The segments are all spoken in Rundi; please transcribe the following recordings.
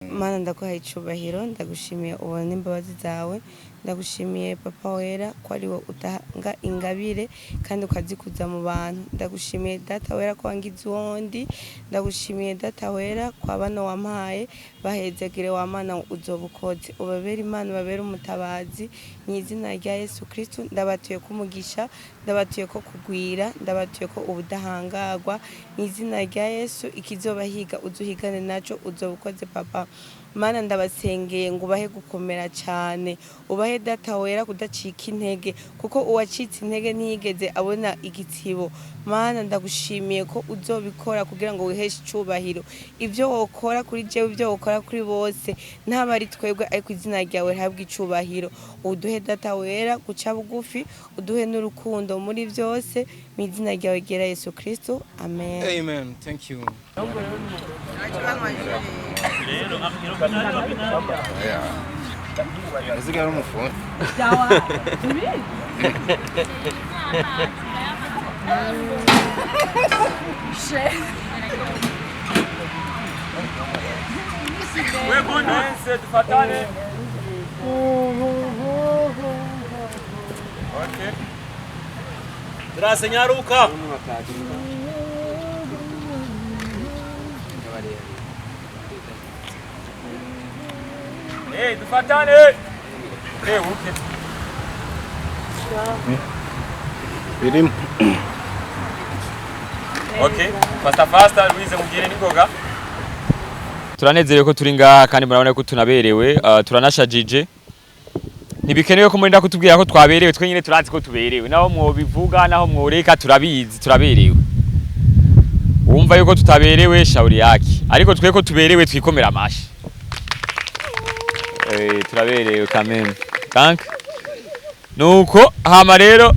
Mana ndaguhaye icubahiro ndagushimiye ubona n'imbabazi zawe ndagushimiye papa wera ko ari wo utanga ingabire kandi ukazikuza mu bantu ndagushimiye data wera ko wangize uwondi ndagushimiye data wera kwa bano wampaye bahezegere wa mana uzobukoze ubabere imana ubabere umutabazi mu izina rya Yesu Kristo ndabatuye kumugisha ndabatuye ko kugwira ndabatuye ko ubudahangagwa mu izina rya Yesu ikizobahiga uzuhigane naco uzobukoze papa Mana ndabasengeye ngo ubahe gukomera cyane ubahe data wera kudacika intege kuko uwacitse intege ntiyigeze abona igitsibo Mana ndagushimiye ko uzobikora kugira ngo wiheshe icubahiro ivyo wokora kuri jewe ivyo wokora kuri bose ntabari twebwe ariko izina ryawe rihabwa icubahiro uduhe data wera guca bugufi uduhe n'urukundo muri byose mu izina ryawe ryera Yesu Kristo amen. Amen. Thank you. Esse cara não foi. Senyaruka. Hey, dufatane. Hey, uke. Birim. Okay. Fasta Louise mugire ningoga. Turanezerewe ko turi ngaha kandi murabona ko tunaberewe turanashajije. Ntibikenewe ko murinda kutubwira ko twaberewe twe nyine turazi ko tuberewe naho mwobivuga naho mworeka turabizi turaberewe. Wumva yuko tutaberewe shauri yake ariko twe ko tuberewe twikomera amashi. Turaberewe kameme. Thank. Nuko hama rero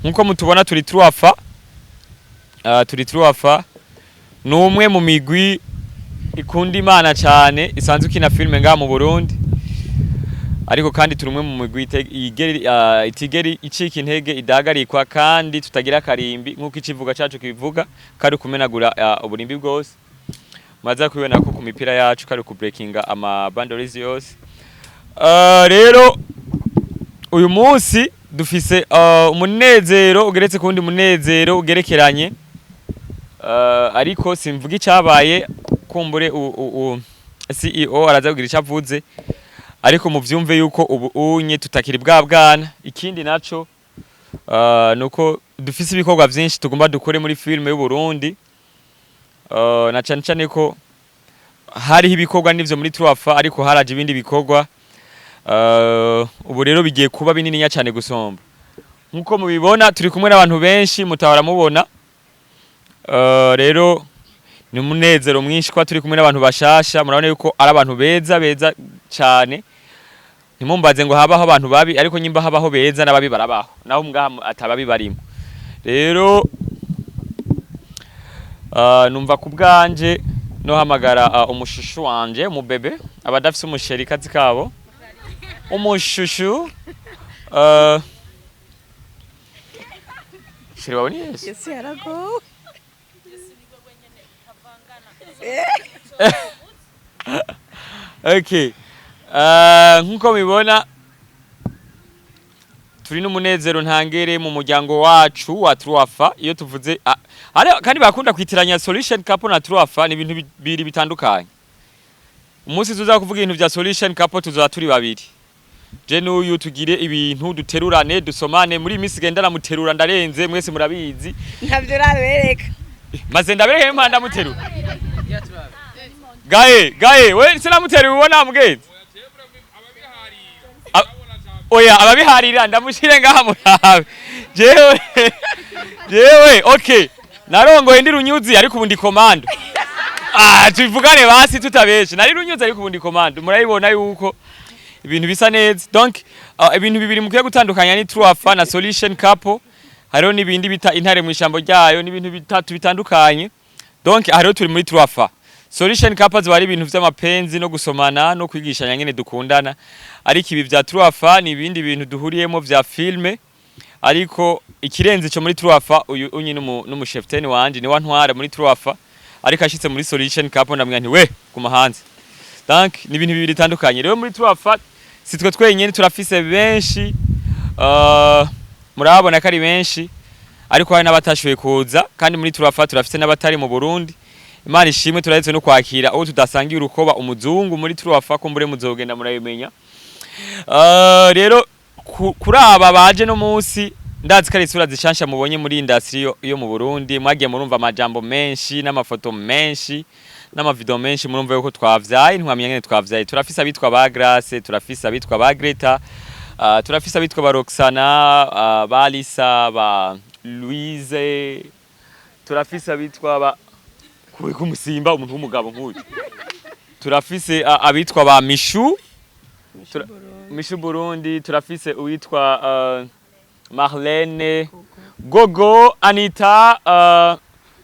nkuko mutubona turi truafa numwe mu migwi ikunda Imana cyane isanzwe kina filme nga mu Burundi ariko kandi turumwe mu migwi itigeri icika intege idagarikwa kandi tutagira karimbi nkuko ikivuga cyacu kibivuga kari kumenagura uburimbi bwose maza kubibona ko ku mipira yacu kari ku breakinga ama boundaries yose rero uyu munsi dufise umunezero ugeretse kundi munezero ugerekeranye ariko simvuga icyabaye kumbure CEO araza kugira icyavuze ariko muvyumve yuko ubu unye tutakiri bwana ikindi naco nuko dufise ibikorwa byinshi tugomba dukore muri filme y'u Burundi na cyane ko hariho ibikorwa n'ivyo muri Truafa ariko haraje ibindi bikorwa ubu rero bigiye kuba binini nya cyane gusomba nkuko mubibona turi kumwe n'abantu benshi mutahora mubona rero ni umunezero mwinshi kwa turi kumwe n'abantu bashasha murabona yuko ari abantu beza cyane ntimumbaze ngo habaho abantu babi ariko nyimba habaho beza n'ababi barabaho naho mbwa atababi barimo rero numva kubwanje no hamagara umushushu wanje mu bebe abadafise umusheri kazi kabo umushushu shiri waboni Yesu Yesu yarago Okay nkuko mibona turi n'umunezero ntangere mu muryango wacu wa Truafa iyo tuvuze kandi bakunda kwitiranya Solution Couple na Truafa ni ibintu bibiri bitandukanye umunsi tuza kuvuga ibintu bya Solution Couple tuza turi babiri je n'uyu tugire ibintu duterurane dusomane muri misi gendana muterura ndarenze mwese murabizi ntabyo rabereka maze ndabereka impanda muterura gaye we sina muterura ubona mugenzi oya ababiharira ndamushire ngaha murabe jewe okay narongoye ndi runyuzi ariko ubundi komando tuvugane basi tutabeshe nari runyuzi ariko ubundi komando murayibona yuko ibintu bisa neza donc ibintu bibiri mukiye gutandukanya ni Truafa na Solution Couple hariho nibindi bita intare mu ishambo ryayo n'ibintu bitatu bitandukanye donc hariho turi muri Truafa Solution Couple bari ibintu vy'amapenzi no gusomana no kwigishanya nyene dukundana ariko ibi vya Truafa ni ibindi bintu duhuriyemo vya filme ariko ikirenze cyo muri Truafa uyu unyi n'umucheftaine wanje ni wantwara muri Truafa ariko ashitse muri Solution Cup ndamwira nti we kuma hanze. Donc ni ibintu bibiri bitandukanye. Rero muri Turafa sitwe twenyene turafise benshi murabona ko ari benshi ariko hari n'abatashoboye kuza kandi muri Turafa turafise n'abatari mu Burundi. Imana ishimwe turahetse no kwakira aho tudasangiye urukoba umuzungu muri Turafa ko mbure muzogenda murabimenya. Rero kuri aba baje no munsi ndazi ko ari isura zishansha mubonye muri industry yo mu Burundi mwagiye murumva amajambo menshi n'amafoto menshi n'amavideo menshi murumva yuko twavyaye ntwamenya ngene twavyaye. Turafise abitwa ba Grace, turafise abitwa ba Greta, turafise abitwa ba Roxana, ba Lisa, ba Louise, turafise abitwa ba kumusimba umuntu w'umugabo nk'uyu. Turafise abitwa ba Mishu, Mishu Burundi, turafise uwitwa Marlene, Gogo, Anita,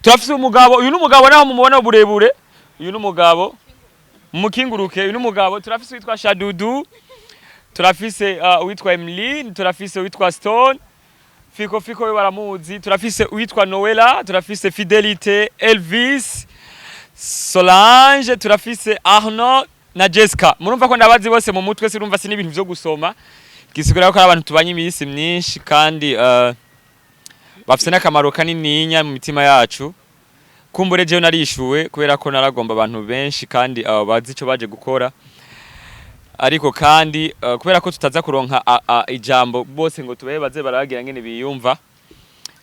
turafise umugabo, uyu n'umugabo naho mumubona burebure, uyu n'umugabo mukinguruke, uyu n'umugabo, turafise uwitwa Shadudu, turafise uwitwa Emily, turafise uwitwa Stone, Fiko we baramuzi, turafise uwitwa Noella, turafise Fidelite, Elvis, Solange, turafise Arnaud na Jessica. Murumva ko ndabazi bose mu mutwe sirumva si n'ibintu byo gusoma. Gisigura ko ari abantu tubanye imisi myinshi kandi bafise n'akamaro kanini mu mitima yacu. Kumbure jewe narishuwe kubera ko naragomba abantu benshi kandi bazi ico baje gukora. Ariko kandi kubera ko tutaza kuronka ijambo bose ngo tubaye baze baragira ngene biyumva.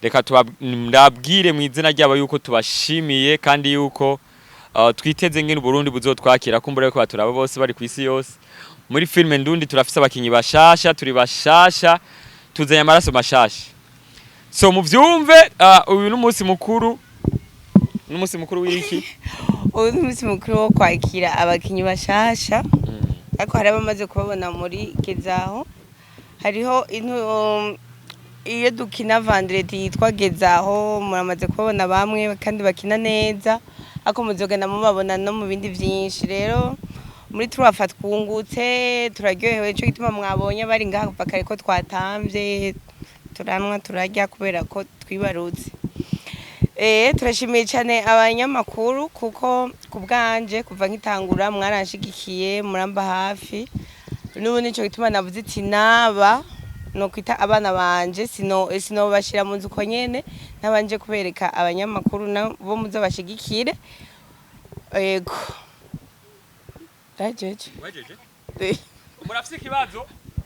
Reka ndabwire mu izina ryabo yuko tubashimiye kandi yuko twiteze ngene Burundi buzotwakira kumbure ko baturaba bose bari kwisi yose. Muri filme Ndundi turafise abakinyi bashasha, turi bashasha, tuzanye amaraso mashasha. So muvyumve uyu n'umunsi mukuru. N'umunsi mukuru w'iki? Uyu n'umunsi mukuru wo kwakira abakinyi bashasha. Ariko hari abamaze kubabona muri Gezaho. Hariho iyo dukina Vendredi yitwa Gezaho muramaze kubabona bamwe kandi bakina neza. Ako muzogenda mubabona no mu bindi vyinshi. Rero muri Turafa twungutse turaryohewe cyo gituma mwabonye bari ngaha kuva kare ko twatamvye turanwa turarya kubera ko twibarutse. Turashimiye cyane abanyamakuru kuko kubwanje kuva nkitangura mwaranshigikiye muramba hafi. N'ubu nico gituma navuze iti naba no kwita abana banje sino bashira mu nzu ko nyene nabanje kubereka abanyamakuru bo muzo bashigikire. Yego. Rajeje. Murafise ikibazo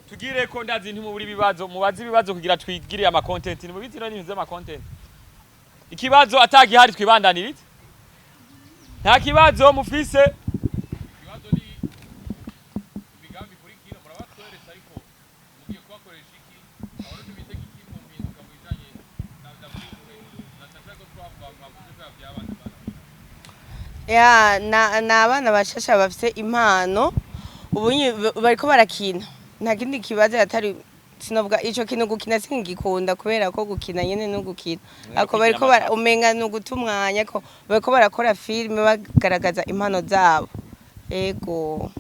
tugire ko ndazi nti mu buri bibazo mubazi ibibazo kugira twigire ama content ni mubizi no n'ibintu z'ama content. Ikibazo atagi hari twibandanirite. Nta kibazo mufise. Ikibazo ni bigambi kuri kino murabatwereza ariko mugiye kubakoresha iki aho tubite iki mu mpinduka mu bijanye na bw'ure natashaka twavuga bya by'abandi bana. Na abana bashasha bafise impano ubunyi bariko barakina. Nta kindi kibazo atari sinovuga ico kintu gukina singikunda kubera ko gukina nyene no gukina. Ako bariko umenga no gutumwanya ko bariko barakora filme bagaragaza impano zabo. Ego.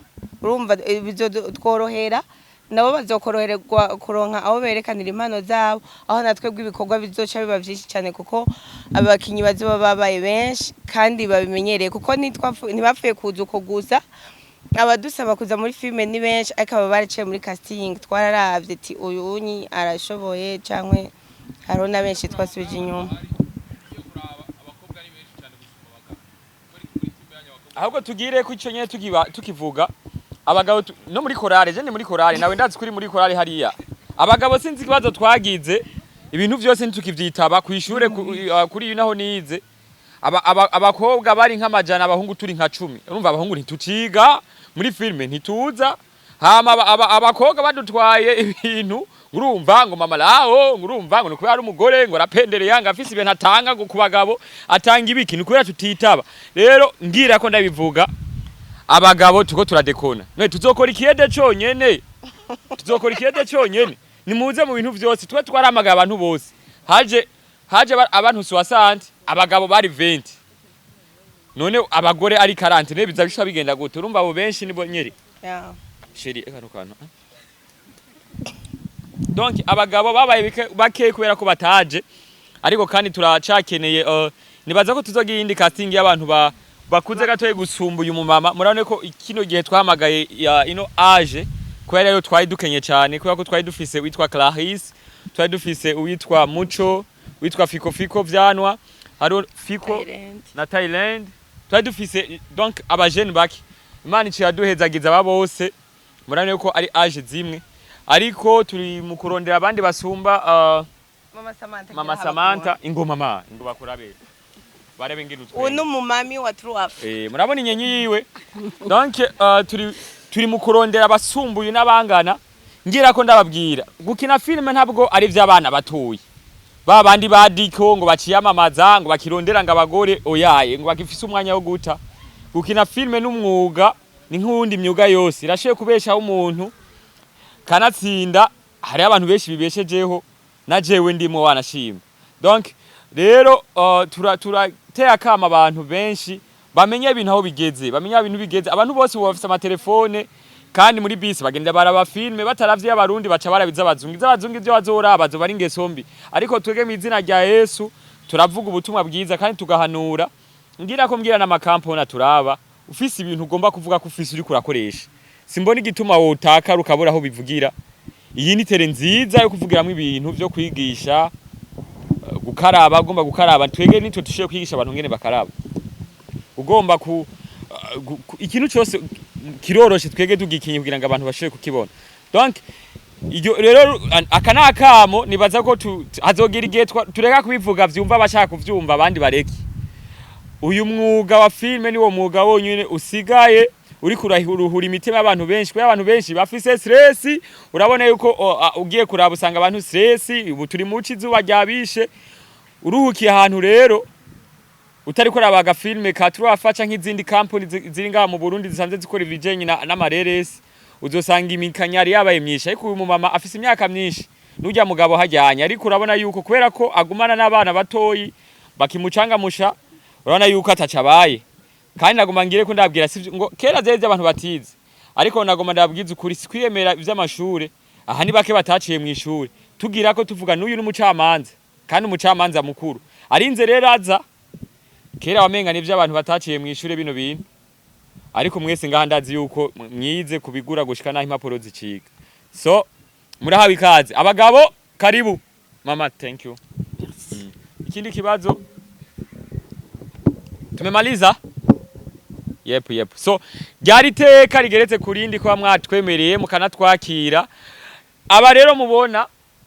Urumva bizotworohera nabo bazokoroherwa kuronka aho berekanira impano zabo aho natwe bw'ibikorwa bizoca biba byinshi cyane kuko abakinyi bazoba babaye benshi kandi babimenyereye kuko ntibapfuye kuza uko gusa abadusaba kuza muri filme ni benshi ariko aba baraciye muri casting twararavye ati uyu unyi arashoboye cankwe haro na benshi twasubije inyuma. Ahubwo tugire ko ico nyene tukivuga abagabo no muri korale je ni muri korale nawe ndazi kuri muri korale hariya abagabo sinzi kibazo twagize ibintu byose ntukivyitaba kwishure kuri yunaho nize abakobwa bari nk'amajana abahungu turi nka 10 urumva abahungu ntituciga muri filme ntituza hama abakobwa badutwaye ibintu urumva ngo mama laho urumva ngo kubera ari umugore ngo rapendere yanga afise ibintu atanga ku bagabo atanga ibiki ni kubera tutitaba rero ngira ko ndabivuga abagabo tuko turadekona none tuzokora ikiyede cyonyene nimuze mu bintu byose twe twaramaga abantu bose haje abantu 60 abagabo bari 20 none abagore ari 40 ne biza bisha bigenda gute urumva abo benshi nibo nyeri sheri kantu donc abagabo babaye bake kubera ko bataje ariko kandi turacakeneye nibaza ko tuzogira iyindi casting y'abantu bakuze gatoye gusumba uyu mumama murabone ko kino gihe twahamagaye ino age kubera rero twari dukenye cyane kubera ko twari dufise witwa Clarisse twari dufise uwitwa Muco witwa Fiko vyanwa haro Fiko na Thailand twari dufise donc abajene baki Imana iciyaduhezagiza bose murabone ko ari age zimwe ariko turi mu kurondera abandi basumba Mama Samantha ingoma kurabe barebe ngira utwe uno mumami wa Truaf murabona inyenyi yiwe donc turi mu kurondera abasumbuye n'abangana ngira ko ndababwira gukina filme ntabwo ari vy'abana batoyi babandi badiko ngo baciyamamaza ngo bakirondera ngo abagore oyaye ngo bakifise umwanya wo guta gukina filme n'umwuga ni nk'undi myuga yose irashoye kubeshaho umuntu kanatsinda hari abantu benshi bibeshejeho na jewe ndimo wanashima donc rero turateye akama abantu benshi bamenye ibintu aho bigeze abantu bose bafite amatelefone kandi muri bisi bagenda baraba filme bataravye abarundi baca barabiza abazungu ivyo bazoraba zo bari ngesombi ariko twege mu izina rya Yesu turavuga ubutumwa bwiza kandi tugahanura ngira ko mbwira n'amakampona turaba ufise ibintu ugomba kuvuga ko ufise uri kurakoresha simbona igituma wotaka rukabura aho bivugira iyi ni tere nziza yo kuvugiramwe ibintu byo kwigisha gukaraba ugomba gukaraba twege nitwe tushiye kwigisha abantu ngene bakaraba ugomba ikintu cyose kiroroshe twege tugikinye kugira ngo abantu bashoye kukibona donc iyo rero akanakamo nibaza ko hazogira igihe tureka kubivuga vyumva bashaka kuvyumva abandi bareki uyu mwuga wa filme niwo mwuga wonyene usigaye uri kurahuruhura imitima y'abantu benshi kuko abantu benshi bafise stress urabona yuko ugiye kuraba usanga abantu stress ubu turi mu cizuba ryabishe uruhukiye ahantu rero utari kuraba aga filme ka Truafa nk'izindi company ziri ngaha mu Burundi zisanze zikora ibijanye n'amareresi uzosanga imikanyari yabaye myinshi ariko uyu mumama afise imyaka myinshi n'ujya mugabo hajyanye ariko urabona yuko kubera ko agumana n'abana batoyi bakimucangamusha urabona yuko atacabaye kandi nagoma ngire ko ndabwira sivyo ngo kera zeze abantu batize ariko nagoma ndabwiza ukuri sikwiyemera ivy'amashure aha ni bake bataciye mu ishure tugira ko tuvuga n'uyu n'umucamanza kandi umucamanza mukuru arinze rero aza kera wamenga n'ivyo abantu bataciye mu ishure bino bintu ariko mwese ngaha ndazi yuko mwize kubigura gushika naho impapuro ziciga so murahawe ikaze abagabo karibu mama thank you ikindi kibazo tumemaliza yep so ryari teka rigeretse kurindi kwa mwatwemereye mukanatwakira aba rero mubona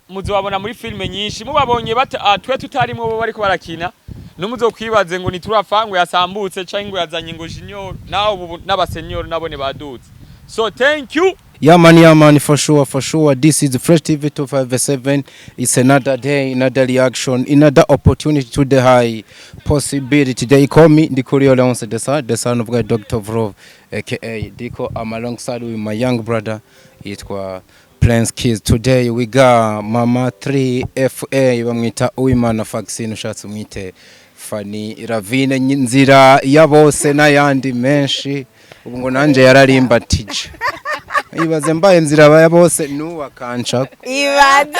muzobabona muri filme nyinshi mubabonye twe tutarimo bo bariko barakina numuzokwibaze ngo ni Truafa ngo yasambutse canke ngo yazanye ngo junior nawo n'abasenyor nabone badutse so thank you. Yeah man, for sure. This is the Fresh TV 257. It's another day, another reaction, another opportunity to the high possibility. They call me Diko Leonce, the son of God, Dr. Vrov, aka Diko. I'm alongside with my young brother, it's Plains Kids. Today we got Mama 3FA, bamwita Uwimana vaccine ushatse umwite Fanny Ravine nzira ya bose n'ayandi menshi ubu ngo nanje yararimba tije ibaze mbaye nzira baya bose nuwa kanca ibaze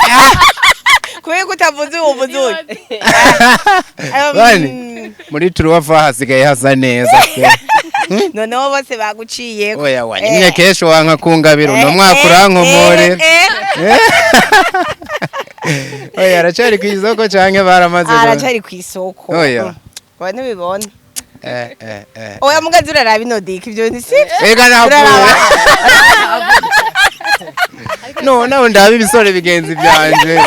kuye kutavuze ubuvuze bani muri Truafa hasigaye hasa neza noneho bose baguciye oya wanyine kesho wanka kungabira no mwaka urankomore oya aracari ku isoko canke baramaze aracari ku isoko oya bone bibona oya mugazi uraraba inodika ivyo ni si ega ntabwo no naho ndabi bisore bigenzi byanje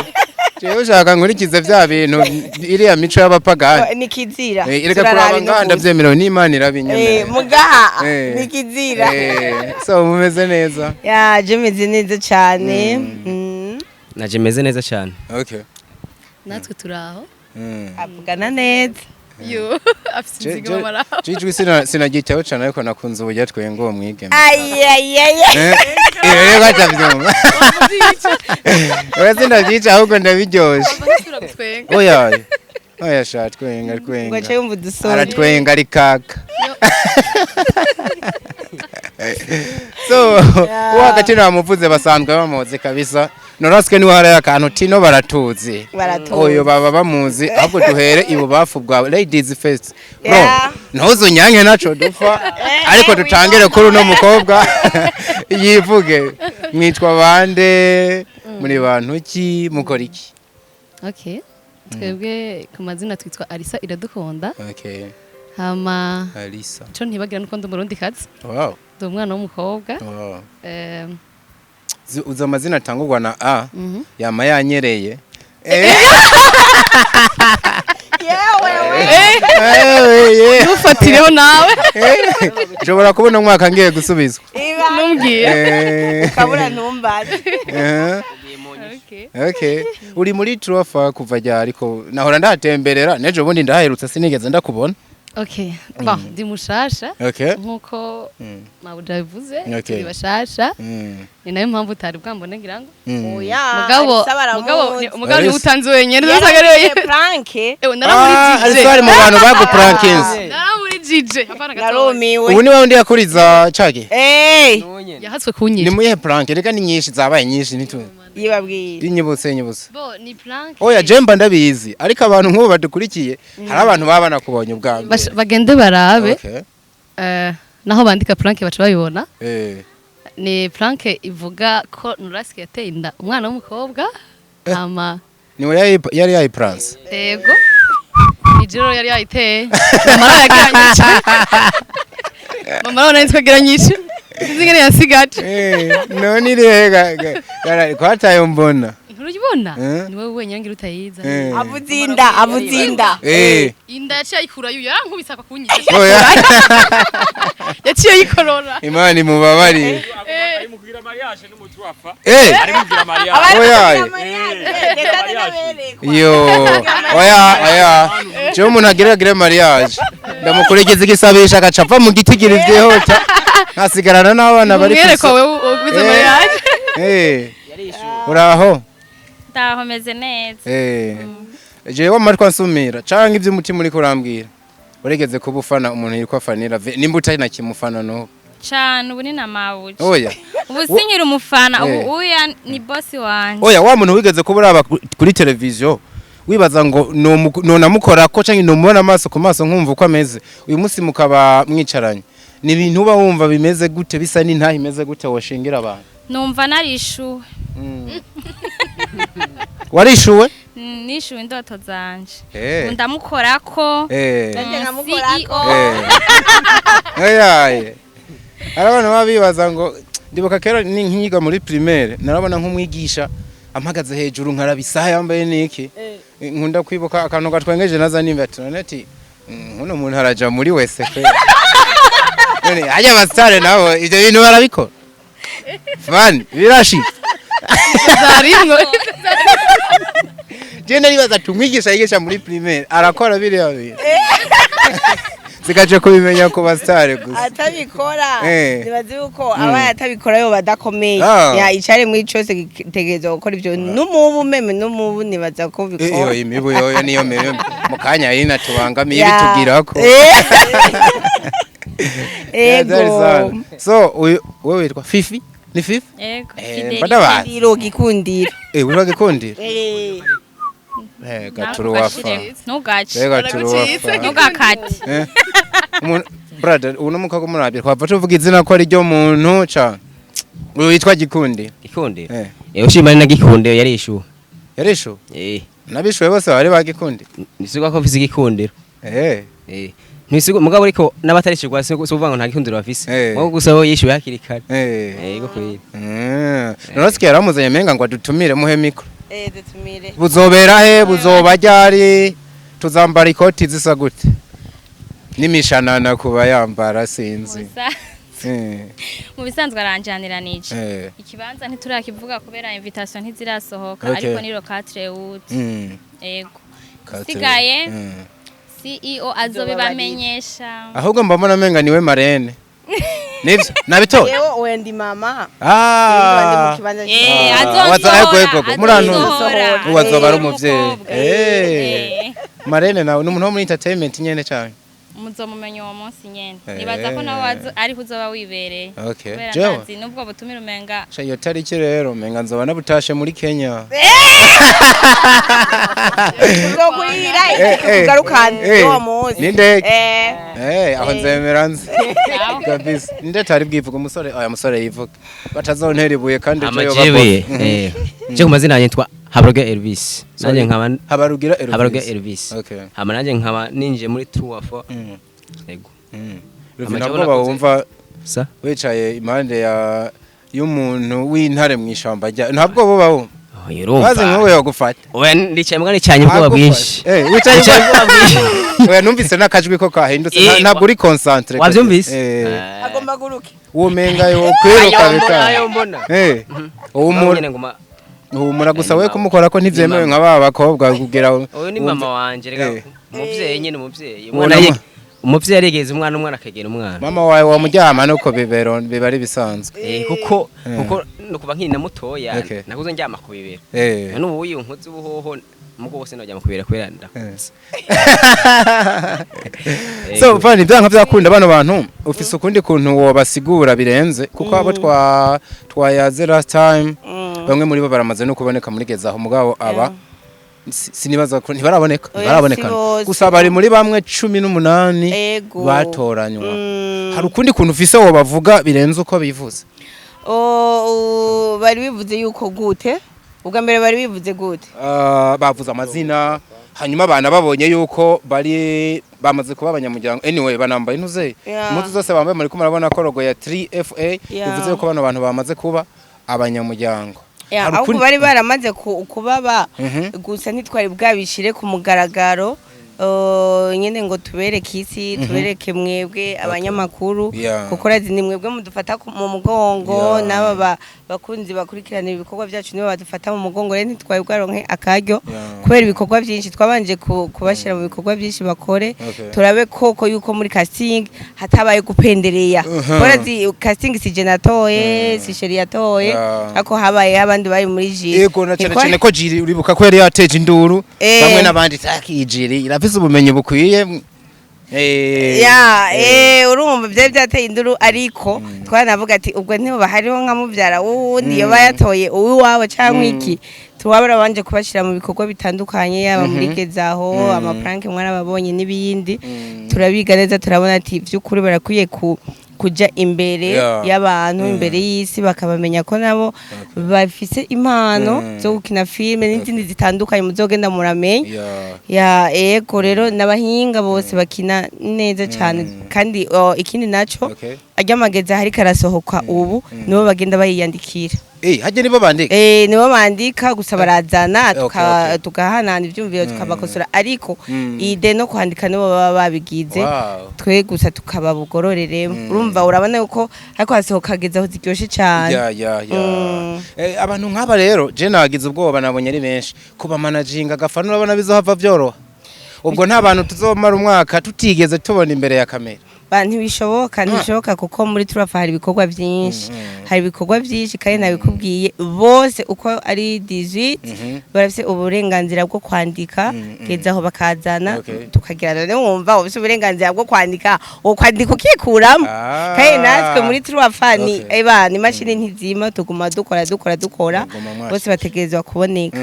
jewe ushaka nkurikize vya bintu iriya mico y'abapagani nikizira ireka kuraba nganda vyemero n'Imana irabinyemera mugaha nikizira so mumeze neza ya je meze neza cyane naje meze neza cyane okay natwe turaho avugana neza yo afite inzigo maraho jijwi sinagitaho cyane ariko nakunze uburyo twengo uwo mwigeme rero gatavyumva wese ndabyica ahubwo ndabiryoshe oya sha twenga ngo cyo yumva dusore aratwenga ari kaka So uwo hagati namuvuze basanzwe bamuzi kabisa Norasike niwe hariya akantu tino baratuzi oyo baba bamuzi ahubwo duhere ibubafu bwa ladies first bro ntuzunyanke naco dufa ariko tutangire kuri uno mukobwa yivuge mwitwa bande muri bantu ki mukora iki Okay. Twebwe ku mazina twitwa Alisa Iradukunda. Okay. Hama Alisa. Cyo ntibagira nuko ndi umurundi kazi. Wow. Ndi umwana w'umukobwa. Wow. Uza amazina atangurwa na A yama yanyereye. Ufatireho nawe. Jobora kubona umwaka ngiye gusubizwa. Numbwiye. Kabura ntumbaze. Okay. Uri muri Trofa kuva jya ariko nahora ndahatemberera nejo bundi ndaherutse sinigeze ndakubona. Okay. Ba, ndi mushasha. Okay. Nkuko mabuja bivuze, Okay. turi bashasha. Ni nayo mpamvu utari bwambone ngira ngo. Oya. Mugabo ni utanze wenyene zasagareye. Prank. Ari mu bantu baguprankinze. Naramuri DJ. Hapana Narumiwe. Ubu ni wa undi yakuriza cage. Yahatswe kunyisha. Ni muye prank reka ni nyinshi zabaye nyinshi nitu. Yibabwira. Binyibutse. Bo ni prank. Oya Jemba ndabizi ariko abantu nk'ubu badukurikiye hari abantu baba banakubonye ubwambe. Bagende barabe. Okay. Naho bandika prank baca babibona. Ni prank ivuga ko Norasike yateye inda umwana w'umukobwa ama niwe yari yayipranse. Yego. Ijoro yari yayiteye. Mama yagiranyije. Mama none twagiranyije. Zingene yasigaje. None rega kwataye mbona. Nturubona? Niwe wenyine ngira utayiza. Avuzinda. Inda yaciye ayikura yu yarankubise akakunyisha. Oya. Yaciye ayikorora. Imana imubabari. Ari mugira mariage n'umutwafa. Ari mugira mariage. Oya. Yo. Oya. Cyo umuntu ageragere mariage. Ndamukuregeza igisabisha agacapa mu gitigiri vyehota. Nkasigarana n'abana bari kumwereka wewe uguze mariage. Uraho? Ndaho meze neza. Jewe amatwa nsumira canke ivyo umutima uri kurambwira. Uregeze kubufana umuntu yitwa Fanira nimba utari na kimufana no. Cyane ubu ni na mawuje. Oya. Ubu sinyira umufana ubu uya ni boss wanje. Oya wa muntu wigeze kuburaba kuri televiziyo wibaza ngo no namukora ko canke no mubona amaso ku maso nkumva uko ameze. Uyu munsi mukaba mwicaranye. Ni ibintu uba wumva bimeze gute bisa n'intahe imeze gute washingira abantu. Numva narishuwe. Warishuwe? Nishuwe indoto zanje. Ndamukorako. Ndamukorako. Oya. Arabana babibaza ngo ndibuka kera nkinyiga muri primaire narabona nk'umwigisha ampagaze hejuru nkarabisaha yambaye niki. Nkunda kwibuka akantu gatwengeje naza nimba ati uno muntu haraja muri wese fe. None ajya bastare nabo ivyo bintu barabikora. Fan birashi. Zarimwe. Jene ribaza tumwigisha yigisha muri primaire arakora biri yawe. Sikaje kubimenya ko bastare gusa. Atabikora. Nibazi uko aba atabikora yo badakomeye. Ya icare muri cyose gitegezo gukora ivyo n'umubu meme n'umubu nibaza ko bikora. Imibu yo niyo meme mukanya yina tubangamiye bitugirako. Ego. So wewe witwa Fifi? Ni Fifi? Ego. Fideli gikundiro. Uri gikundiro? Gaturu wafa. Ntugace. Gaturu wafa. Ntugakate. Brother, uno mukago murabye kwava tuvuga izina ko ari ryo muntu ca. Uyu witwa Gikundi. Gikundi. Ushimana na Gikundi yarishuwe. Yarishuwe? Nabishuwe bose bari bagikundi. Nisuka ko mfise Gikundiro. Nisigo mugabo ariko n'abatarishirwa sivanga nta Gikundiro bafise. Ngo gusa bo yishuwe hakiri kare. Yego kwiri. Norasike yaramuzanye menga ngo adutumire muhe mikro. Dutumire. Buzobera he buzobajyari tuzambara ikoti zisa gute? Nimishanana kuba yambara sinzi. Mu bisanzwe aranjaniranije. Ikibanza ntiturakivuga kubera invitation ntizirasohoka ariko ni Locatre Wood. Yego. Sigaye CEO azobe bamenyesha. Ahubwo mbamona menga niwe marene. Nivyo nabitoye. Yewe wendi mama. Azonsohora. Murano uwazoba ari umuvyeyi. Marene nawe n'umuntu wo muri entertainment nyene cyane. muzomumenya uwo munsi nyene nibaza ko nawe ariho uzoba wibereye Okay. kubera Jewe. ndazi nubwo butumira umenga Cha iyo tariki rero menga nzoba nabutashe muri Kenya. uzokurira kugarukana uwo munsi Nindege. Aho nzemera nzi. Kabisa. Ninde tari bwivuga umusore aya musore yivuga. Batazontera ibuye kandi cyo amajebe je ku mazina yitwa Habarugira Elvis nanje nkaba Habarugira Elvis Okay. hama nanje nkaba ninje muri True for yego Ntabwo bawumva sa wicaye impande ya y'umuntu w'intare mu ishamba rya ntabwo bo bawo bazi nkowe yagufata oya ndicaye mbwa nicanye ubwoba bwinshi wicaye ubwoba bwinshi oya numvise nakajwi ko kahindutse ntabwo uri concentrate wavyumvise agomba guruke womenga yo kwiruka bita ayo mbona umura gusa we kumukora ko ntivyemewe nka baba bakobwa kugira oyo ni mama wanje rega umuvyeyi nyene umuvyeyi yarigeze umwana akagera umwana mama wawe wamuryama nuko bibero biba ari bisanzwe kuko no kuba nkina mutoya nakuzo njyama ku bibero n'ubu uyu nkuzi ubuhoho mugo bose najyama ku bibero kubera ndakuze so fani byanka byakunda bano bantu ufise ukundi kuntu wobasigura birenze kuko abo twayaze last time bamwe muri bo baramaze no kuboneka muri gezaho mugabo aba sinibaza ko ntibaraboneka gusa bari muri bamwe 18 batoranywa hari ukundi kuntu ufise wo bavuga birenze uko bivuze bari bivuze yuko gute ubwa mbere bari bivuze gute bavuze amazina hanyuma abana babonye yuko bari bamaze kuba abanyamuryango anyway banambaye intuze impuzu zose bambaye muri ko murabona ko logo ya 3FA bivuze yuko bano bantu bamaze kuba abanyamuryango ahubwo bari baramaze kubaba gusa ntitwari bwabishire ku mugaragaro nyene ngo tubereke isi tubereke mwebwe abanyamakuru kuko razi ni mwebwe mudufata mu mugongo n'aba bakunzi bakurikirana ibikorwa byacu nibo badufata mu mugongo rero ntitwaye bwaronke akaryo kubera ibikorwa byinshi twabanje kubashira mu bikorwa byinshi bakore turabe koko yuko muri casting hatabaye gupendereya barazi casting si genatoye si sheri yatoye ako habaye abandi bari muri jiri yego na cyane ko jiri uribuka ko yari yateje induru bamwe nabandi takijiri irafise ubumenyi bukwiye urumva byari byateye induru ariko twanavuga ati ubwo ntibo bahariho nka mubyara wundi yoba yatoye uwiwabo cyangwa iki tuwabara banje kubashira mu bikorwa bitandukanye yaba muri gezaho amapranke mwarababonye n'ibindi turabiga neza turabona ati by'ukuri barakwiye kuja imbere y'abantu imbere y'isi bakabamenya ko nabo bafise impano zo gukina filme n'izindi zitandukanye muzogenda muramenya ego rero n'abahinga bose bakina neza cyane kandi ikindi naco aryamageza hari karasohoka ubu nibo bagenda bayiyandikira hajye nibo bandika nibo bandika gusa barazana tugahanana ivyumviro tukabakosora ariko ide no kwandika nibo baba babigize twe gusa tukababugororeremo urumva urabona yuko ariko hasohoka gezaho ziryoshe cyane abantu nk'aba rero je nagize ubwoba nabonye ari benshi kuba managing agafana urabona bizohava byoroha ubwo nta bantu tuzomara umwaka tutigeze tubona imbere ya kamera ntibishoboka kuko muri turafa hari ibikorwa byinshi kandi nabikubwiye bose uko ari 18 barafite uburenganzira bwo kwandika gezaho bakazana tukagirana no wumva ufite uburenganzira bwo kwandika kwandika ukikuramo kandi natwe muri turafa ni imashini ntizima tuguma dukora bose bategerezwa kuboneka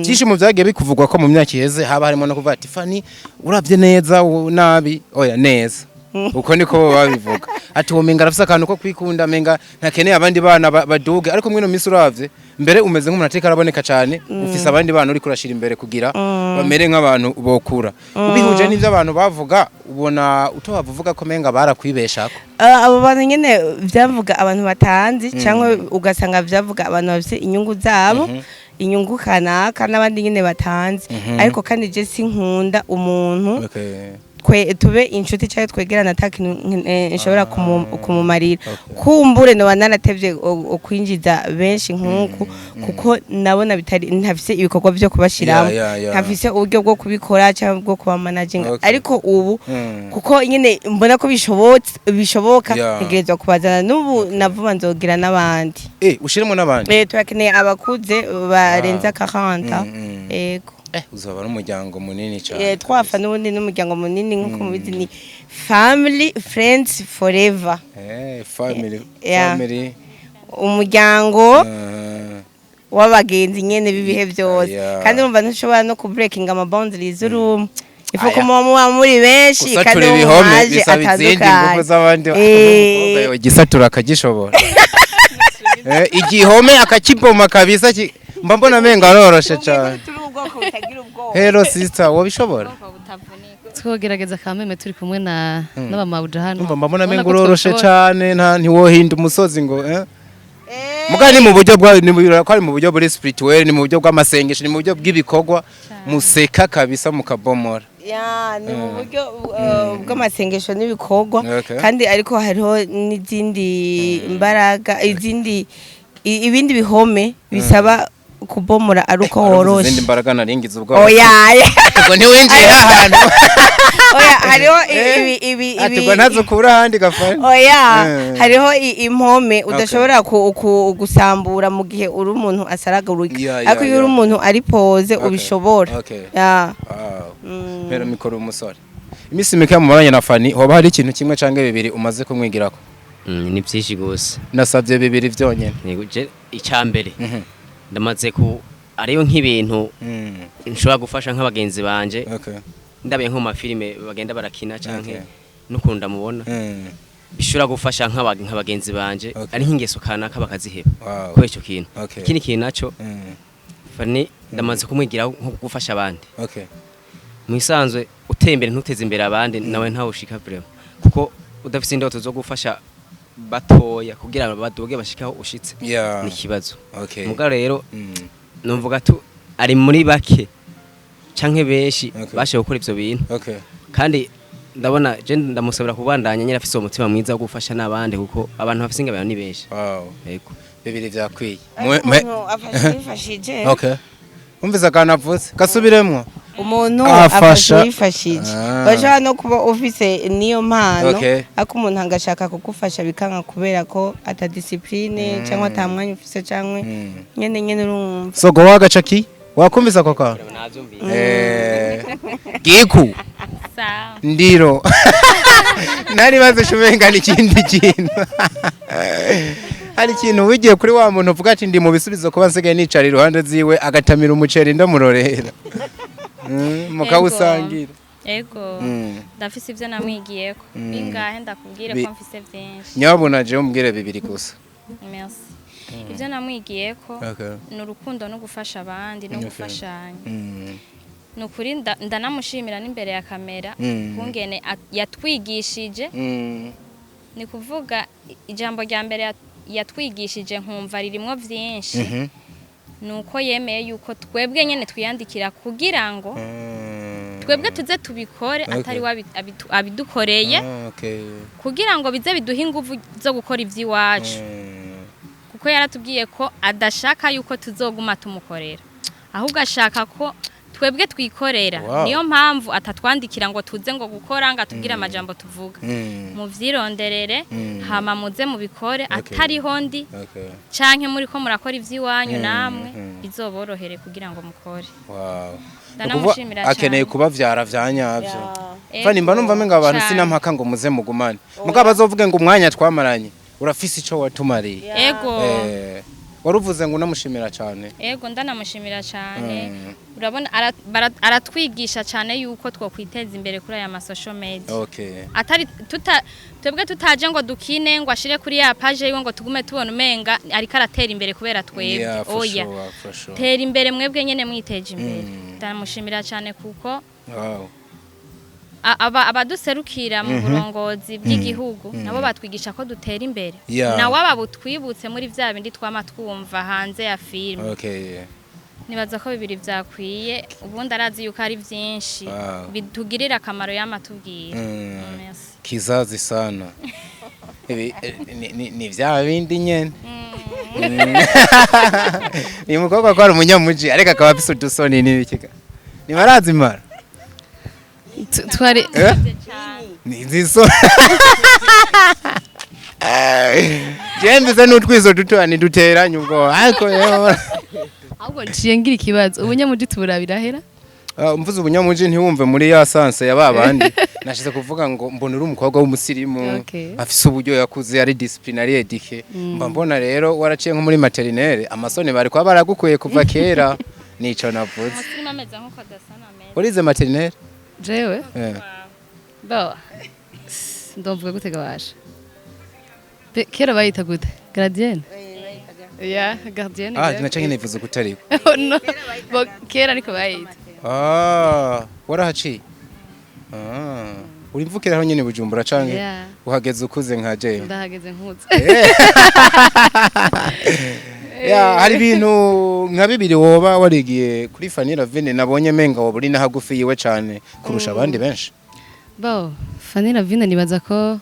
byinshi mu byagiye bikuvugwa ko mu myaka iheze haba harimo no kuvuga ati Fani uravye neza nabi oya neza uko niko babivuga ati womenga arafise akantu ko kwikunda menga ntakeneye abandi bana baduge ariko mwino minsi uravye mbere umeze nk'umunateka araboneka cyane ufise abandi bana uri kurashira imbere kugira bamere nk'abantu bokura ubihuje n'ivyo abantu bavuga ubona utobavuga ko menga barakwibeshako abo bantu nyene byavuga abantu batanzi cyangwa ugasanga byavuga abantu bafise inyungu zabo inyungu kanaka n'abandi nyene batanzi ariko kandi je sinkunda umuntu tube inshuti cyangwa twegerana atakintu nshobora kumumarira kumbure no bananatevye kwinjiza benshi nkuko kuko nabona bitari ntafise ibikorwa byo kubashiramo ntafise uburyo bwo kubikora cyangwa bwo kuba managing ariko ubu kuko nyine mbona ko bishoboka ntegerezwa kubazana n'ubu navuba nzogira n'abandi ushiremo n'abandi turakeneye abakuze barenza 40 yego uzaba n'umuryango munini cyane twafa n'ubundi n'umuryango munini nk'uko mubizi ni family friends forever family umuryango w'abagenzi nyene bibihe byose kandi urumva ntushobora no kubreakinga ama boundaries urum ifuko muba muri benshi kandi umuhaje atandukanye igisatura akagishobora igihome akakiboma kabisa mba mbona menga aroroshe cyane Hello sister wabishobora twogerageza kameme turi kumwe na n'abamabuja hano mba mbona menga uroroshe cyane ntiwohinda umusozi ngo mugani mu buryo kwari mu buryo buri spirituel ni mu buryo bw'amasengesho ni mu buryo bw'ibikorwa museka kabisa mukabomora ni mu buryo bw'amasengesho n'ibikorwa kandi ariko hariho n'izindi imbaraga ibindi bihome bisaba kubomora aruko woroshe izindi mbaraga naringize ubwo ubwo ntiwinjiye ahantu hariho atigwa ntazukura ahandi gafari hariho impome udashobora gusambura mu gihe uri umuntu asaragurika ariko iyo uri umuntu ari pose ubishobora pero mikoro umusore imisi mike mumuranye na Fani hoba hari ikintu kimwe canke bibiri umaze kumwigirako ni byinshi gose nasabye bibiri vyonyene icambere ndamaze ku ariyo nk'ibintu nshobora gufasha nk'abagenzi banje ndabe nko mu filime bagenda barakina canke n'ukunda mubona bishobora gufasha nk'abagenzi banje ari nk'ingeso kanaka bakaziheba ko ico kintu ikindi kintu naco Fani ndamaze kumwigira nko gufasha abandi mwisanzwe utembere ntuteze imbere abandi nawe ntawe ushika vraiment kuko udafite indoto zo gufasha batoya kugira ngo badoge bashikaho ushitse ni kibazo muga rero numvuga tu ari muri bake canke benshi bashe gukora ivyo bintu kandi ndabona je ndamusabira kubandanya nyira afise umutima mwiza wo gufasha nabandi kuko abantu bafise ingabano ni benshi yego bibiri vyakwiye afashije umviza kanavuze gasubiremwo umuntu afasha yifashije bashaka no kuba office niyo mpano ako umuntu angashaka kugufasha bikanga kubera ko ata discipline cyangwa atamwanya office cyangwa nyene urumva sogo wagacaki wakumviza koka giku ndiro nari baze shumenga n'ikindi kintu hari ikintu wigiye kuri wa muntu uvuga ati ndi mu bisubizo kuba nsigaye nicara iruhande ziwe agatamira umuceri ndamurorera mukawusangira ego ndafise ivyo namwigiyeko bingahe ndakubwire ko mfise byinshi nyabona je umbwire bibiri gusa merci ivyo namwigiyeko n'urukundo no gufasha abandi no gufashanya nukuri ndanamushimira n'imbere ya kamera kungene yatwigishije ni kuvuga ijambo rya mbere yatwigishije nkumva ririmwo byinshi nuko yemeye yuko twebwe nyene twiyandikira kugira ngo twebwe tuze tubikore atari abidukoreye kugira ngo bize biduhe ingufu zo gukora ivy'iwacu kuko yaratubwiye ko adashaka yuko tuzoguma tumukorera ahubwo ashaka ko twebwe twikorera niyo mpamvu atatwandikira ngo tuze ngo gukora ngo atubwire amajambo tuvuga mu vyironderere hama muze mubikore atariho ndi canke muri ko murakora ivy'iwanyu namwe bizoborohere kugira ngo mukore ndanamushimira cyane akeneye kubavyara vyanyavyo Fani mba numva menga abantu sinampaka ngo muze mugumane mugabo bazovuge ngo umwanya twamaranye urafise ico watumariye ego waruvuze ngo namushimira cyane ego ndanamushimira cyane urabona aratwigisha cyane yuko twokwiteza imbere kuri aya social media atari twebwe tutaje ngo dukine ngo ashire kuri ya page yiwe ngo tugume tubona umenga ariko aratera imbere kubera twebwe oya tera imbere mwebwe nyene mwiteje imbere ndamushimira cyane kuko abaduserukira mu burongozi bw'igihugu nabo batwigisha ko dutera imbere nawe ababutwibutse muri vya bindi twama twumva hanze ya filime nibaza ko bibiri vyakwiye ubundi arazi yuko ari vyinshi bitugirira akamaro yamatubwira kizazi sana ni vya bindi nyene ni mukobwa ko ari umunyamuji ariko akaba afise udusoni n'ibikika ni barazimara twari niziso jembize n'utwizo dutoani duteranye ubwo ariko yo ahubwo ngiye ngira ikibazo ubunyamuji turabirahera mvuze ubunyamuji ntiwumve muri ya sanse ya babandi nashize kuvuga ngo mbona uri umukobwa w'umusirimu Okay. afise uburyo yakuze ari disciplinary edike mba mbona rero waraciye nko muri materinere amasoni bari kwa baragukuye kuva kera nico navuze umusirimu ameze nk'uko adasa na meza urize materinere jewe bawa ndumvuga gute gabasha kera bayita gute gardienne ya gardienne naca nyine ivuze kutari no kera niko bayita warahaciye uri mvukira aho nyine Bujumbura canke Yeah. uhageze ukuze nka jewe ndahageze nkutse hari ibintu nka bibiri woba warigiye kuri Fanny Lavine nabonye menga woba uri nahagufi yiwe cane kurusha abandi benshi Bo, Fanny Lavine nibaza ko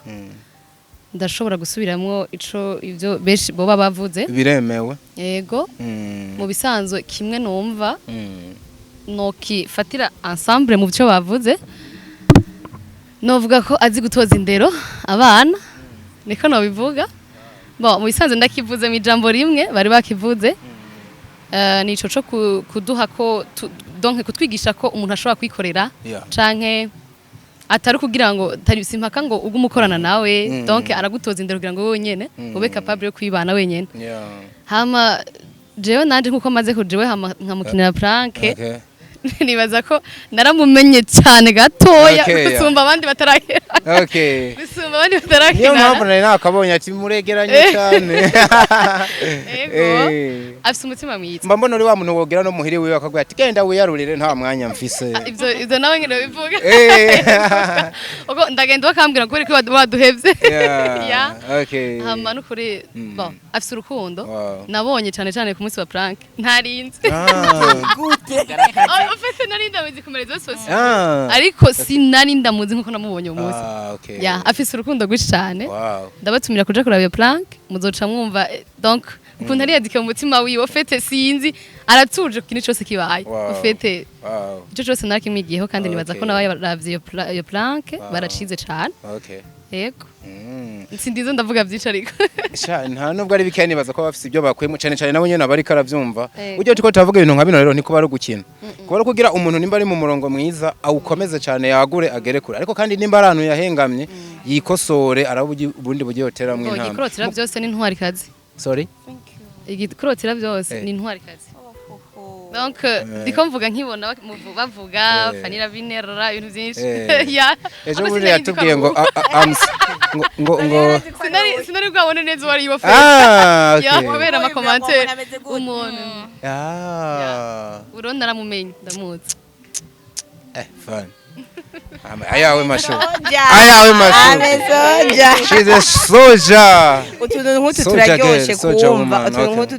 ndashobora gusubiramwo ico ivyo benshi boba bavuze. biremewe Yego. Mu bisanzwe kimwe numva noki fatira ensemble mu byo bavuze. Novuga ko azi gutoza indero abana. Niko no bivuga. Bo, mu bisanzwe ndakivuze mu ijambo rimwe bari bakivuze. Ni ico cyo kuduha ko donc kutwigisha ko umuntu ashobora kwikorera canke atari kugira ngo tari simpaka ngo ugumukorana nawe donc aragutoza indero kugira ngo wowe nyene ube capable yo kwibana wenyene hama jewe nanje nkuko maze kujewe hama nkamukinira prank nibaza ko naramumenye cyane gatoya gusumba abandi batarahera gusumba abandi batarahera niyo mpamvu nari nakabonye ati muregeranye cyane afise umutima mwiza mba mbona uri wa muntu wogera no muhiri wiwe akagwa ati genda wiyarurire nta mwanya mfise ivyo nawe ngene bivuga uko ndagenda bakambwira ko ariko baduhevye hama nukuri bon afise urukundo nabonye cyane cyane ku munsi wa prank ntarinze gute ufite nari ndamuzi ku marezo sosial ariko sinari ndamuzi nkuko namubonye umunsi afise urukundo rwinshi cyane ndabatumira kuja kuraba iyo prank muzoca mwumva donc ukuntu ari yadike mu mutima wiwe ufite sinzi aratuje kintu cyose kibaye ufite ico cyose narakimwigiyeho kandi nibaza ko nabaye baravye iyo prank baracize cyane yego sindizo ndavuga byinshi ariko nta nubwo ari bikeye nibaza ko bafise ibyo bakwemo cyane cyane nabo nyene abari karavyumva ujye tuko tavuga ibintu nka bino rero niko bari gukina kuba kugira umuntu nimba ari mu murongo mwiza awukomeze cyane yagure agere kure ariko kandi nimba arantu yahengamye yikosore arabundi buryo yoteramwe intama igikorotira byose ni ntwari kazi sorry igikorotira byose ni ntwari kazi donc ndiko mvuga nkibona bavuga Fanny Lavine rara ibintu byinshi ejo bundi yatubwiye ngo sinari bwabone neza wari yiwe kubera ama commentaire umuntu uronda naramumenye ndamuzi fun ayawe masho she's a soldier utuntu nk'utu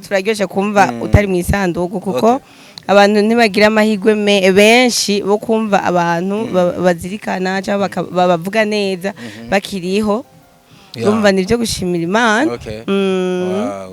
turaryoshe kumva utari mu isanduku kuko abantu ntibagira amahirwe benshi bo kumva abantu bazirikana cyangwa bavuga neza bakiriho urumva nibyo gushimira Imana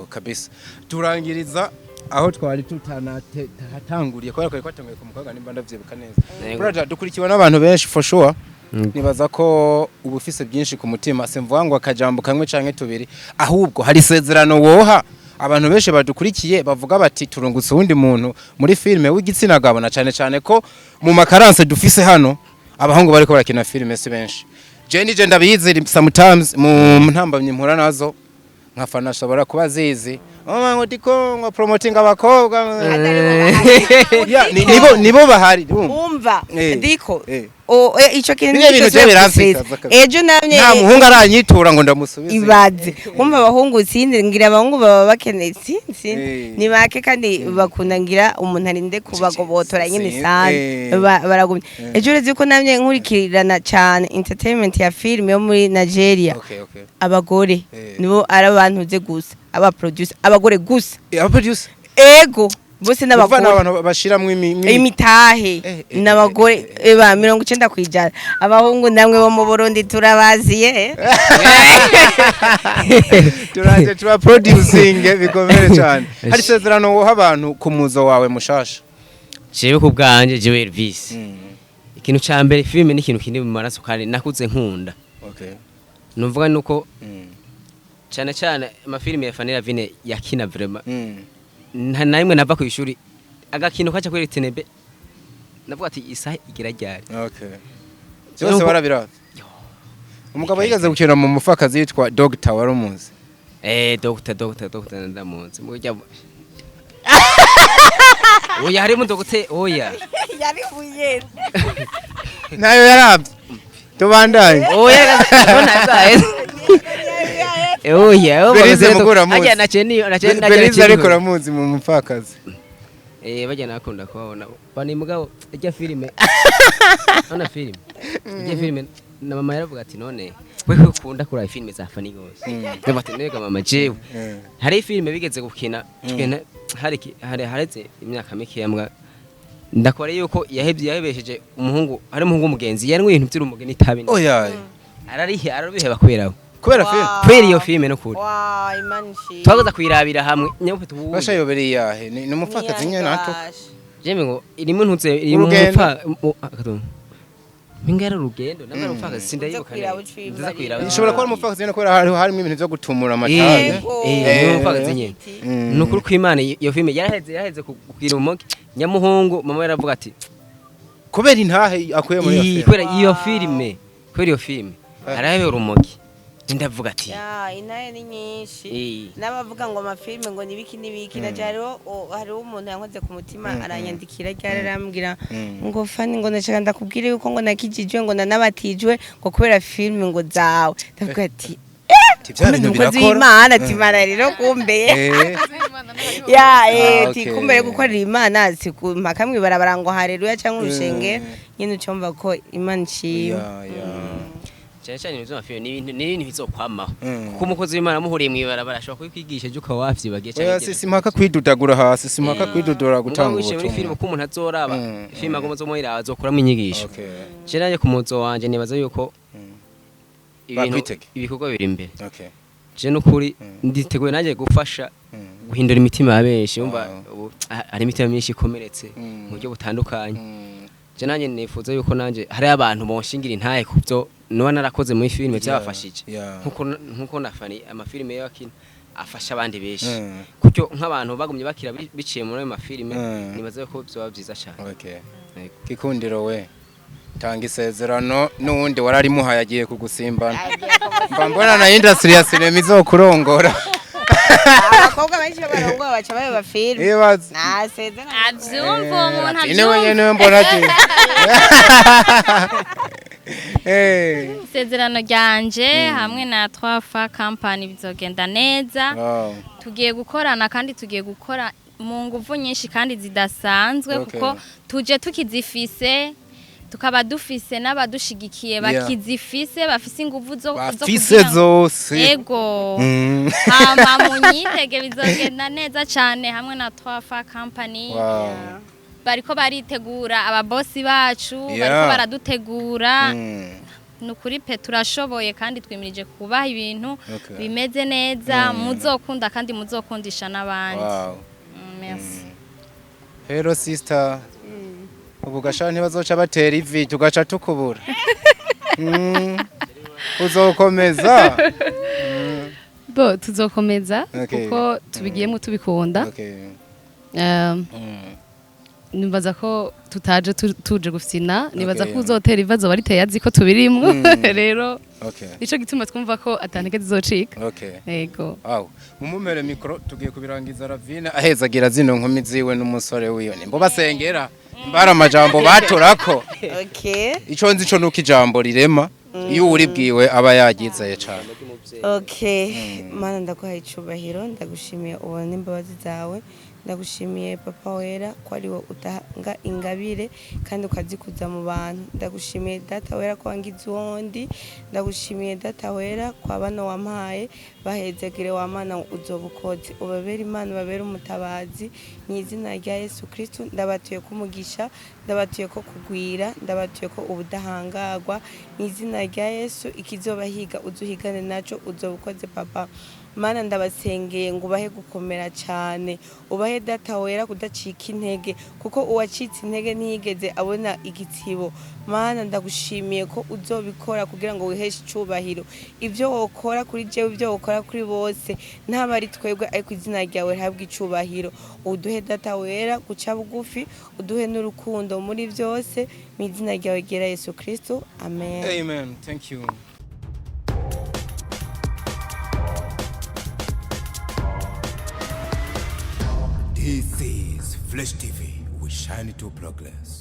kabisa turangiriza aho twari tutanatanguriye kubera ko twatanguye ku mukobwa nimba ndavyibuka neza brother dukurikiwe n'abantu benshi for sure nibaza ko ubufise byinshi ku mutima simvuga ngo akajambo kamwe canke tubiri ahubwo hari sezerano woha abantu benshi badukurikiye bavuga bati turungutse uwundi muntu muri filme w'igitsina gabo na cyane cyane ko mu makaranse dufise hano abahungu bariko barakina filme si benshi je nije ndabizi sometimes mu ntambamye mpura nazo nkafana shobora kuba zizi ngo diko ngo promoting abakobwa nibo bahari umva diko ico kintu ejo namye nta muhungu aranyitura ngo ndamusubize ibaze umva abahungu sindi ngira abahungu baba bakeneye ni bake kandi bakunda ngira umuntu arinde kubagobotora nyine sana baragumye ejo rezi ko namye nkurikirana cyane entertainment ya film yo muri Nigeria abagore nibo arabantuze gusa aba producer abagore gusa ego bose n'abagore abantu bashiramwe imitahe n'abagore 90 kwijana abahungu namwe bo mu Burundi turabaziye turaje tuba producing bikomere cyane hari sezerano woha abantu ku muzo wawe mushasha jewe ku bwanje jewe Elvis ikintu ca mbere filme ni ikintu kindi mu maraso kandi nakuze nkunda numvuga nuko cyane cyane amafilime ya Fanny Lavine yakina vraiment nta naimwe nava ku ishuri agakino kacha kweri tenebe navuga ati isaha igira ryari. Okay. Byose barabiraba. Umugabo yigaze gukina mu mufakazi yitwa Dr. Warumuzi. Dr. ndamunzi. Mujya Oya harimo Dr. Oya. Yari buye. Nayo yarabye. Tubandanye. Oya nazaye. Oya Berize mukura muzi. Ajya naceni Berize ariko ramuzi mu mufakazi. Bajya nakunda kubabona. Bani mugabo ijya filime. Ona filime. Ijya filime na mama yaravuga ati none wewe ukunda kura filime za fani gose. Ndabati nega mama jewe. Hari filime bigeze gukina twene haretse imyaka mike yambwa ndakora yuko yahebesheje umuhungu ari umuhungu mugenzi yanwe ibintu by'urumugeni tabi. Oya. Arabiheba kubera film. Kwera iyo filime no kuri. Imanshi. Twagoza kuyirabira hamwe nyabupe tubu. Basha yoberi yahe ni umufakazi nyene nato. Jeme ngo irimo ntuze iri mu mupfa Mingara rugendo namba rufaka sindayibuka neza kwira ishobora kuba umufakazi nyene kwera harimo ibintu byo gutumura amatabe umufakazi nyene nukuri kw'Imana iyo filime yaraheze kugira umugi nyamuhungu mama yaravuga ati kubera intahe akuye muri iyo filime kwera iyo filime arabe urumogi ndavuga ati inaye ni nyinshi nabavuga ngo amafilme ngo nibiki najariho hari umuntu yankoze ku mutima aranyandikira cyararambira ngo fani ngo nashaka ndakubwire yuko ngo nakijijwe ngo nanabatijwe ngo kubera filme ngo zawe ndavuga ati ibintu birakora Imana timara rero kumbeye tikumbe gukorera Imana sikumpa mw'ibarabara ngo haleluya cyangwa urushenge nyine ucyumva ko Imana iciye cyane n'ivyo n'ibintu bizokwamaho kuko umukozi w'Imana muhuriye mw'ibarabara ashobora kwigisha juka wafye bagiye cyane simpaka kwidudagura hasi simpaka kwidudura gutanga ubutumwa muri filime ko umuntu azoraba filime agomozo moira azokuramo inyigisho cyane ku muzo wanje nibaza yuko ibikorwa biri imbere je nukuri nditeguye naje gufasha guhindura imitima yabenshi umva ari imitima myinshi ikomeretse mu buryo butandukanye je nanje nifuza yuko nanje hari abantu bonshingira intaye kubyo no narakoze muri filime byabafashije nkuko nafani amafilime y'abakina afasha abandi beshi kuko nk'abantu bagumye bakira biciye muri ayo mafilime nibaza ko byo byiza cyane kikundiro we tanga isezerano n'uwundi warari muhaye agiye kugusimbana mbona na industry ya cinema izokurongora abakobwa benshi barongwa baca babe filime nasezerano avyumva umuntu avyumva mbona ati isezerano ryanje hamwe na Twafa company bizogenda neza tugiye gukorana kandi tugiye gukora mu nguvu nyinshi kandi zidasanzwe kuko tuje tukizifise tukaba dufise n'abadushigikiye bakizifise bafise inguvu zo zose yego hama munyitege bizogenda neza cyane hamwe na Twafa company bariko baritegura ababosi bacu bariko baradutegura nukuri pe turashoboye kandi twimirije kubaha ibintu bimeze neza muzokunda kandi muzokundisha n'abandi merci hello sister ubu gashaka ntibazoca batera ivi tugaca tukubura uzokomeza bo tuzokomeza kuko tubigiyemo tubikunda nibaza ko tutaje tuje gufina nibaza ko uzotera ibibazo bariteye azi ko tubirimwo rero nico gituma twumva ko atanteke zizocika yego mumumere mikro tugiye kubirangiza Ravina ahezagira zino nkumi ziwe n'umusore wiyo nimbo basengera mbara amajambo batorako ico nzi co nuko ijambo rirema iyo uribwiwe aba yagizaye cyane mana ndakuhaye icubahiro ndagushimiye ubona imbabazi zawe ndagushimiye papa wera ko ari wo utanga ingabire kandi ukazikuza mu bantu ndagushimiye data wera ko wangize uwondi ndagushimiye data wera kwa bano wampaye bahezagire wa mana uzobukoze ubabera imana ubabera umutabazi mu izina rya Yesu Kristo ndabatuye kumugisha ndabatuye ko kugwira ndabatuye ko ubudahangagwa mu izina rya Yesu ikizobahiga uzuhigane naco uzobukoze papa mana ndabasengeye ngo ubahe gukomera cyane ubahe data wera kudacika intege kuko uwacitse intege ntiyigeze abona igitsibo mana ndagushimiye ko uzobikora kugira ngo wiheshe icubahiro ibyo wokora kuri jewe ibyo wokora ukora kuri bose ntaba ari twebwe ariko izina ryawe rihabwa icubahiro uduhe data wera guca bugufi uduhe n'urukundo muri byose mu izina ryawe ryera Yesu Kristo amen. Amen. Thank you. This is Flash TV. We shine to progress.